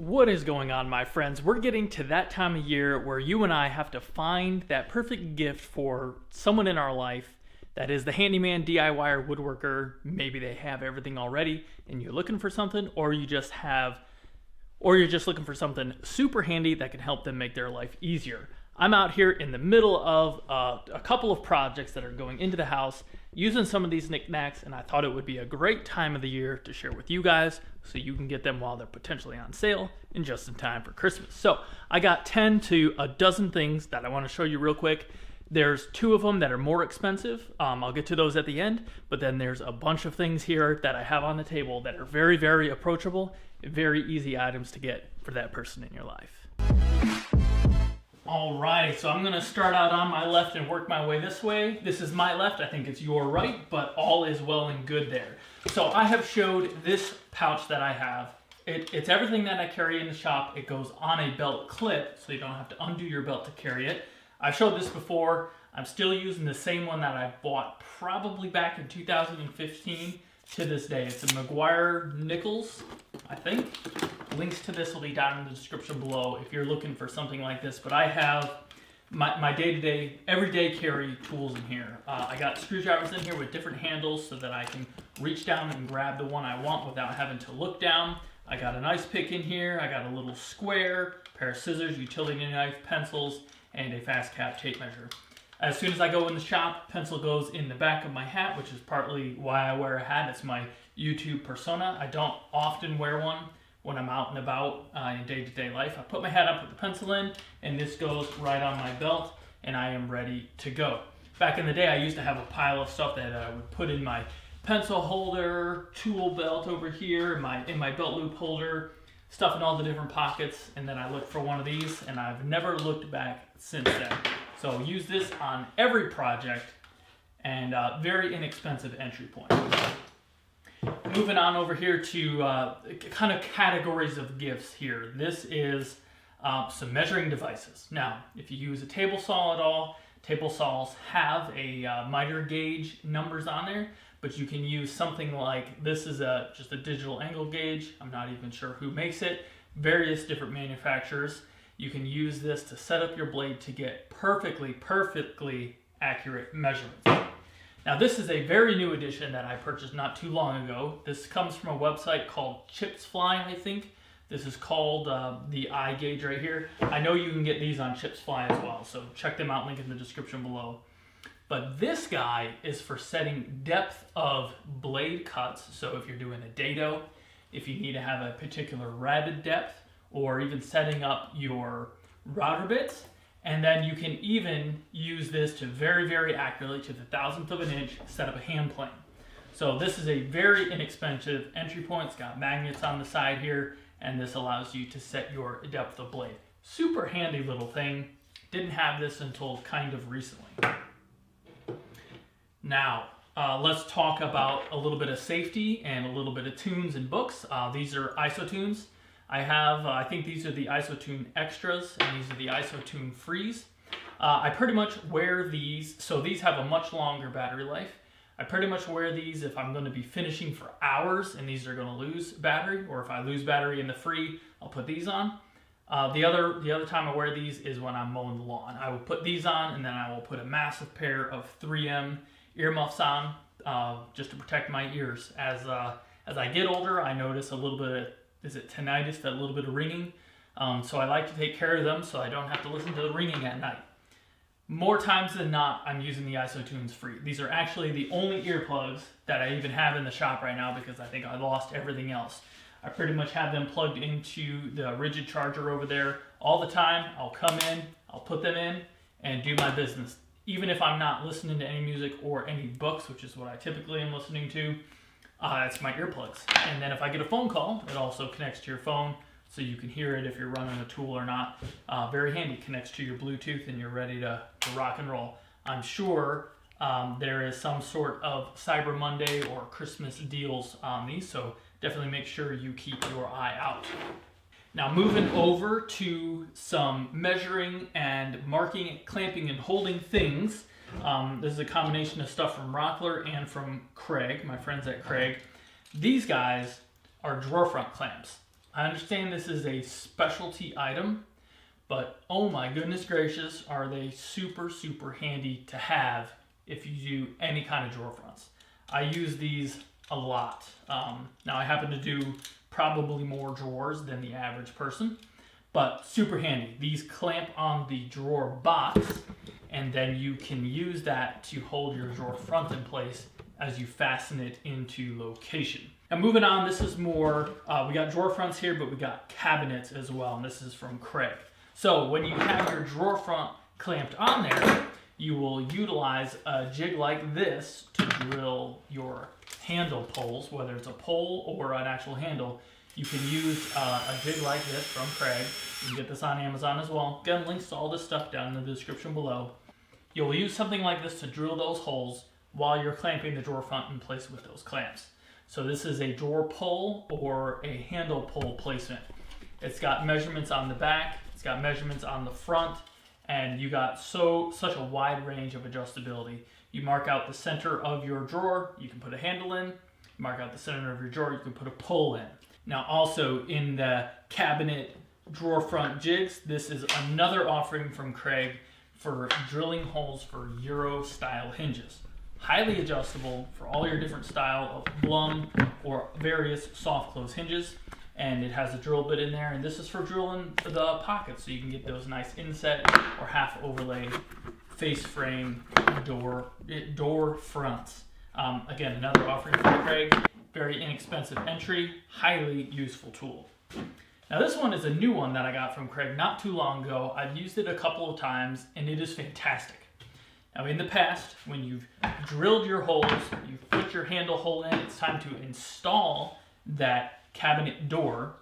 What is going on, my friends? We're getting to that time of year where you and I have to find that perfect gift for someone in our life that is the handyman, DIYer, woodworker. Maybe they have everything already and you're looking for something, or you're just looking for something super handy that can help them make their life easier. I'm out here in the middle of a couple of projects that are going into the house using some of these knickknacks, and I thought it would be a great time of the year to share with you guys so you can get them while they're potentially on sale and just in time for Christmas. So I got 10 to a dozen things that I want to show you real quick. There's two of them that are more expensive. I'll get to those at the end, but then there's a bunch of things here that I have on the table that are very, very approachable, very easy items to get for that person in your life. Alright, so I'm going to start out on my left and work my way this way. This is my left, I think it's your right, but all is well and good there. So I have showed this pouch that I have. It's everything that I carry in the shop. It goes on a belt clip, so you don't have to undo your belt to carry it. I've showed this before. I'm still using the same one that I bought probably back in 2015 to this day. It's a McGuire Nichols, I think. Links to this will be down in the description below if you're looking for something like this. But I have my day-to-day, everyday carry tools in here. I got screwdrivers in here with different handles so that I can reach down and grab the one I want without having to look down. I got an ice pick in here. I got a little square, pair of scissors, utility knife, pencils, and a fast cap tape measure. As soon as I go in the shop, pencil goes in the back of my hat, which is partly why I wear a hat. It's my YouTube persona. I don't often wear one when I'm out and about in day-to-day life. I put my hat up with the pencil in, and this goes right on my belt, and I am ready to go. Back in the day, I used to have a pile of stuff that I would put in my pencil holder, tool belt over here, in my belt loop holder, stuff in all the different pockets, and then I looked for one of these, and I've never looked back since then. So use this on every project, and very inexpensive entry point. Moving on over here to kind of categories of gifts here. This is some measuring devices. Now, if you use a table saw at all, table saws have a miter gauge numbers on there, but you can use something like this is just a digital angle gauge. I'm not even sure who makes it. Various different manufacturers. You can use this to set up your blade to get perfectly accurate measurements. Now this is a very new edition that I purchased not too long ago. This comes from a website called ChipsFly, I think. This is called the eye gauge right here. I know you can get these on ChipsFly as well, so check them out, link in the description below. But this guy is for setting depth of blade cuts. So if you're doing a dado, if you need to have a particular rabbet depth, or even setting up your router bits. And then you can even use this to very accurately, to the thousandth of an inch, set up a hand plane. So this is a very inexpensive entry point. It's got magnets on the side here, and this allows you to set your depth of blade. Super handy little thing. Didn't have this until kind of recently. Now, let's talk about a little bit of safety and a little bit of tunes and books. These are ISO-tunes. I have, I think these are the ISO-tune Extras, and these are the ISO-tune Frees. I pretty much wear these, so these have a much longer battery life. I pretty much wear these if I'm going to be finishing for hours and these are going to lose battery, or if I lose battery in the Free, I'll put these on. The other time I wear these is when I'm mowing the lawn. I will put these on, and then I will put a massive pair of 3M earmuffs on, just to protect my ears. As I get older, I notice a little bit of, is it tinnitus, that little bit of ringing. So I like to take care of them so I don't have to listen to the ringing at night. More times than not, I'm using the ISO-tunes Free. These are actually the only earplugs that I even have in the shop right now because I think I lost everything else. I pretty much have them plugged into the rigid charger over there all the time. I'll come in, I'll put them in, and do my business. Even if I'm not listening to any music or any books, which is what I typically am listening to, it's my earplugs. And then if I get a phone call, it also connects to your phone so you can hear it if you're running a tool or not. Very handy, connects to your Bluetooth and you're ready to rock and roll. I'm sure there is some sort of Cyber Monday or Christmas deals on these, so definitely make sure you keep your eye out. Now moving over to some measuring and marking, clamping, and holding things. This is a combination of stuff from Rockler and from Craig, my friends at Craig. These guys are drawer front clamps. I understand this is a specialty item, but oh my goodness gracious, are they super, super handy to have if you do any kind of drawer fronts. I use these a lot. Now I happen to do probably more drawers than the average person, but super handy. These clamp on the drawer box, and then you can use that to hold your drawer front in place as you fasten it into location. Now moving on, this is more, we got drawer fronts here, but we got cabinets as well, and this is from Craig. So when you have your drawer front clamped on there, you will utilize a jig like this to drill your handle poles, whether it's a pole or an actual handle. You can use a jig like this from Craig. You can get this on Amazon as well. Again, links to all this stuff down in the description below. You'll use something like this to drill those holes while you're clamping the drawer front in place with those clamps. So this is a drawer pole or a handle pole placement. It's got measurements on the back, it's got measurements on the front, and you got such a wide range of adjustability. You mark out the center of your drawer, you can put a handle in. Mark out the center of your drawer, you can put a pole in. Now also in the cabinet drawer front jigs, this is another offering from Craig for drilling holes for Euro style hinges. Highly adjustable for all your different style of Blum or various soft close hinges. And it has a drill bit in there, and this is for drilling the pockets, so you can get those nice inset or half overlay face frame door fronts. Again, another offering from Craig. Very inexpensive entry, highly useful tool. Now this one is a new one that I got from Craig not too long ago. I've used it a couple of times, and it is fantastic. Now in the past, when you've drilled your holes, you've put your handle hole in, it's time to install that cabinet door.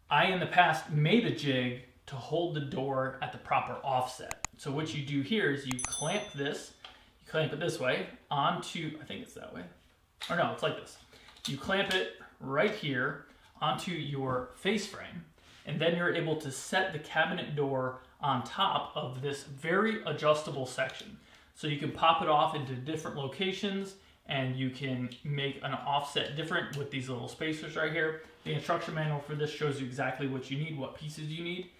I in the past made a jig to hold the door at the proper offset. So what you do here is you clamp this, you clamp it this way onto, I think it's that way, or no, it's like this. You clamp it right here onto your face frame, and then you're able to set the cabinet door on top of this very adjustable section. So you can pop it off into different locations, and you can make an offset different with these little spacers right here. The instruction manual for this shows you exactly what you need, what pieces you need.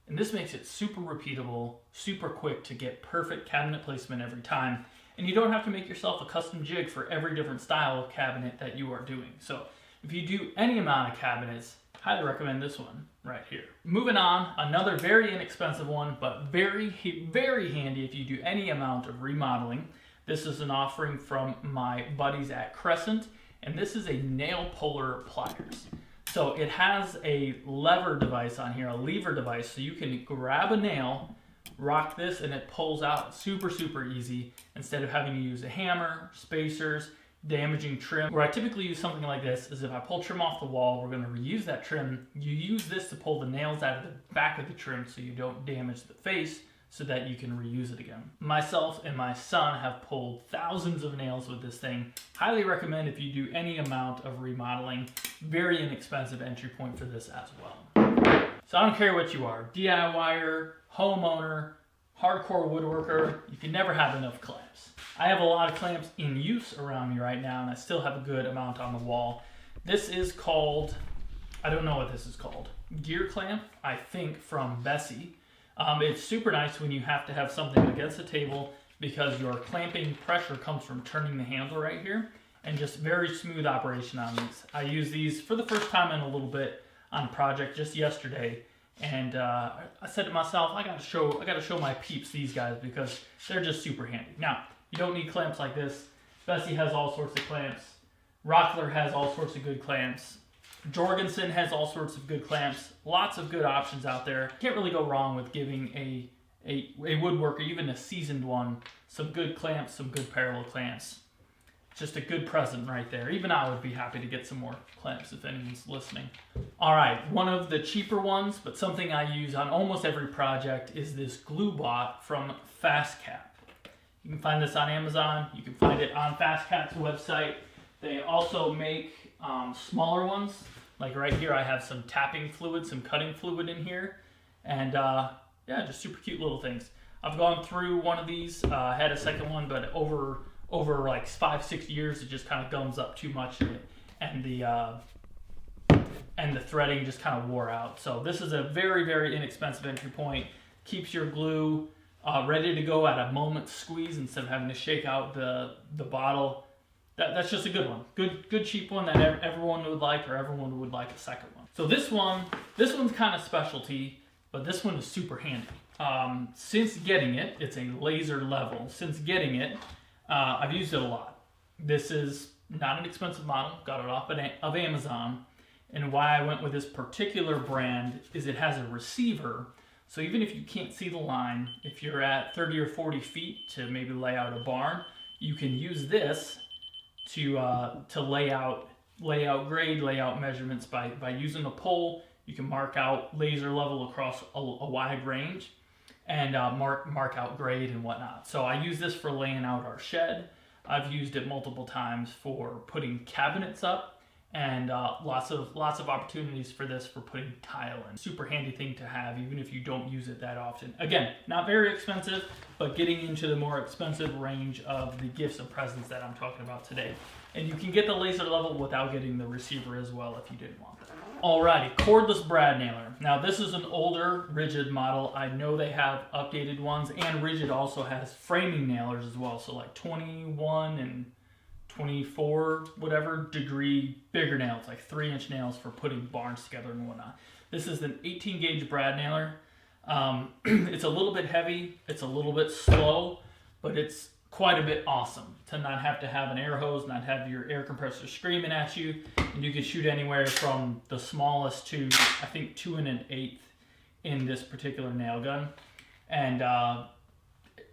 And this makes it super repeatable, super quick to get perfect cabinet placement every time. And you don't have to make yourself a custom jig for every different style of cabinet that you are doing. So if you do any amount of cabinets, highly recommend this one right here. Moving on, another very inexpensive one, but very, very handy if you do any amount of remodeling. This is an offering from my buddies at Crescent, and this is a nail puller pliers. So it has a lever device on here, a lever device, so you can grab a nail, rock this, and it pulls out super, super easy instead of having to use a hammer, spacers, damaging trim. Where I typically use something like this is if I pull trim off the wall, we're going to reuse that trim. You use this to pull the nails out of the back of the trim so you don't damage the face, so that you can reuse it again. Myself and my son have pulled thousands of nails with this thing. Highly recommend if you do any amount of remodeling. Very inexpensive entry point for this as well. So I don't care what you are, DIYer, homeowner, hardcore woodworker, you can never have enough clamps. I have a lot of clamps in use around me right now, and I still have a good amount on the wall. This is called, I don't know what this is called, gear clamp, I think from Bessie. It's super nice when you have to have something against the table because your clamping pressure comes from turning the handle right here, and just very smooth operation on these. I used these for the first time in a little bit on a project just yesterday, and I said to myself, I gotta show my peeps these guys because they're just super handy. Now, you don't need clamps like this. Bessie has all sorts of clamps. Rockler has all sorts of good clamps. Jorgensen has all sorts of good clamps. Lots of good options out there. Can't really go wrong with giving a woodworker, even a seasoned one, some good clamps, some good parallel clamps. Just a good present right there. Even I would be happy to get some more clamps if anyone's listening. All right, one of the cheaper ones, but something I use on almost every project is this glue bot from FastCap. You can find this on Amazon. You can find it on FastCap's website. They also make smaller ones. Like right here, I have some tapping fluid, some cutting fluid in here. And yeah, just super cute little things. I've gone through one of these. I had a second one, but over like 5-6 years, it just kind of gums up too much, and the and the threading just kind of wore out. So this is a very, very inexpensive entry point. Keeps your glue ready to go at a moment's squeeze instead of having to shake out the bottle. That's just a good one. Good cheap one that everyone would like, or everyone would like a second one. So this one's kind of specialty, but this one is super handy. Since getting it, it's a laser level. Since getting it, I've used it a lot. This is not an expensive model. Got it off of Amazon. And why I went with this particular brand is it has a receiver. So even if you can't see the line, if you're at 30 or 40 feet to maybe lay out a barn, you can use this to lay out grade, lay out measurements by using a pole. You can mark out laser level across a wide range and mark out grade and whatnot. So I use this for laying out our shed. I've used it multiple times for putting cabinets up, and lots of opportunities for this for putting tile in. Super handy thing to have even if you don't use it that often. Again, not very expensive, but getting into the more expensive range of the gifts and presents that I'm talking about today. And you can get the laser level without getting the receiver as well if you didn't want that. Alrighty, cordless brad nailer. Now this is an older Rigid model. I know they have updated ones, and Rigid also has framing nailers as well. So like 21 and 24 whatever degree bigger nails, like 3-inch nails for putting barns together and whatnot. This is an 18 gauge brad nailer. It's a little bit heavy, it's a little bit slow, but it's quite a bit awesome to not have to have an air hose, not have your air compressor screaming at you, and you can shoot anywhere from the smallest to I think 2 1/8 in this particular nail gun, and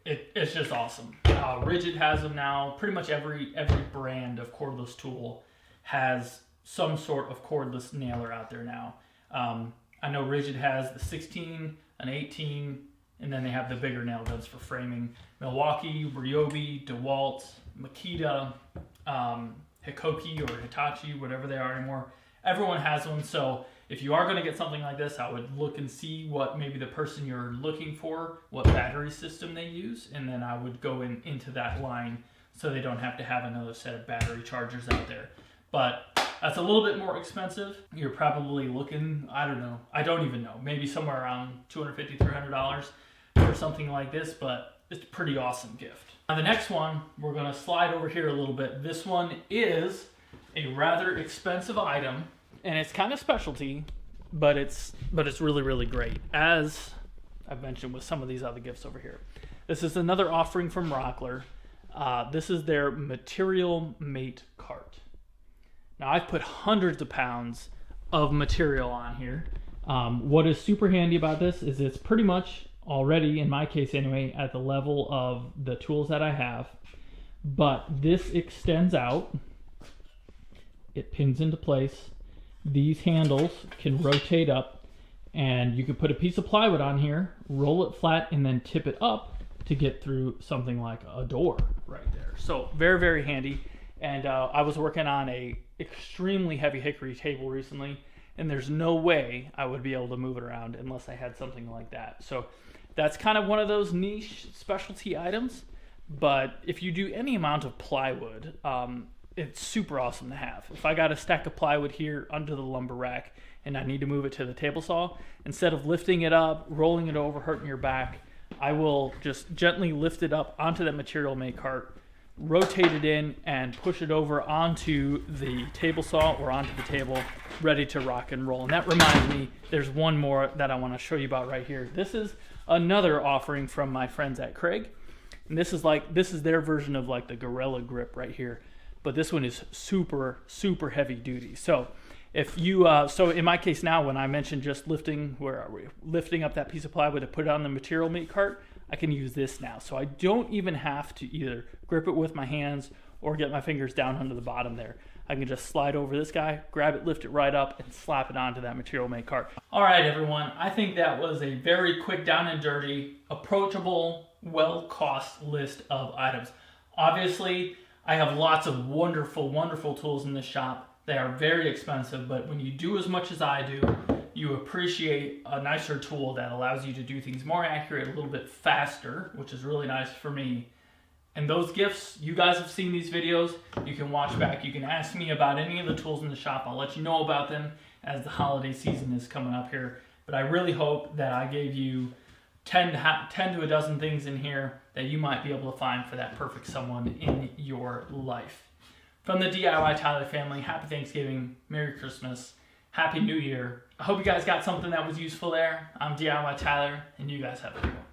it's just awesome. Rigid has them now. Pretty much every brand of cordless tool has some sort of cordless nailer out there now. I know Rigid has the 16, an 18, and then they have the bigger nail guns for framing. Milwaukee, Ryobi, DeWalt, Makita, Hikoki or Hitachi, whatever they are anymore. Everyone has one, so if you are going to get something like this, I would look and see what maybe the person you're looking for, what battery system they use, and then I would go into that line so they don't have to have another set of battery chargers out there. But that's a little bit more expensive. You're probably looking, I don't even know, maybe somewhere around $250, $300 for something like this, but it's a pretty awesome gift. Now the next one, we're going to slide over here a little bit. This one is a rather expensive item, and it's kind of specialty, but it's really, really great, as I've mentioned with some of these other gifts over here. This is another offering from Rockler. This is their material mate cart. Now I've put hundreds of pounds of material on here. What is super handy about this is it's pretty much already, in my case anyway, at the level of the tools that I have, but this extends out. It pins into place. These handles can rotate up, and you can put a piece of plywood on here, roll it flat, and then tip it up to get through something like a door right there. So very, very handy. And I was working on a extremely heavy hickory table recently, and there's no way I would be able to move it around unless I had something like that. So that's kind of one of those niche specialty items, but if you do any amount of plywood, it's super awesome to have. If I got a stack of plywood here under the lumber rack and I need to move it to the table saw, instead of lifting it up, rolling it over, hurting your back, I will just gently lift it up onto that material mate cart, rotate it in, and push it over onto the table saw or onto the table, ready to rock and roll. And that reminds me, there's one more that I want to show you about right here. This is another offering from my friends at Craig, and this is their version of like the Gorilla Grip right here, but this one is super, super heavy duty. So if you so in my case now, when I mentioned just lifting up that piece of plywood to put it on the material mate cart, I can use this now. So I don't even have to either grip it with my hands or get my fingers down under the bottom there. I can just slide over this guy, grab it, lift it right up, and slap it onto that material mate cart. All right, everyone. I think that was a very quick, down and dirty, approachable, well-cost list of items. Obviously, I have lots of wonderful, wonderful tools in this shop. They are very expensive, but when you do as much as I do, you appreciate a nicer tool that allows you to do things more accurate, a little bit faster, which is really nice for me. And those gifts, you guys have seen these videos. You can watch back. You can ask me about any of the tools in the shop. I'll let you know about them. as the holiday season is coming up here. But I really hope that I gave you 10 to a dozen things in here that you might be able to find for that perfect someone in your life. From the DIYTyler family, happy Thanksgiving, Merry Christmas, Happy New Year. I hope you guys got something that was useful there. I'm DIYTyler, and you guys have a good one.